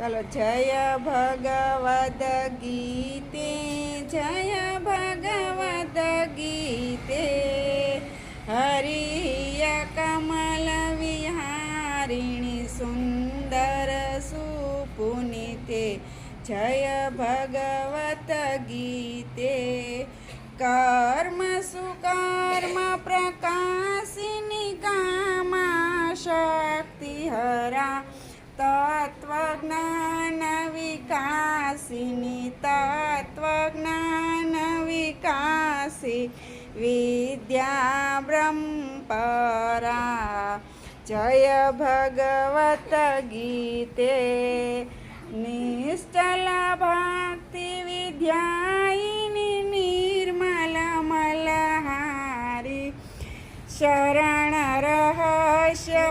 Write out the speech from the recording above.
चलो जय भगवद गीते, जय भगवद गीते, हरिय कमल विहारिणी सुंदर सुपुनीते। जय भगवत गीते, कर्म सुकर्म प्रकाशिनी कामा शक्ति हरा, तत्वज्ञान विकासिनी, तत्वज्ञान विकासी विद्या ब्रह्मपरा। जय भगवत गीते, निश्चल भक्ति विद्यायिनी निर्मल मलहारी, शरण रहस्य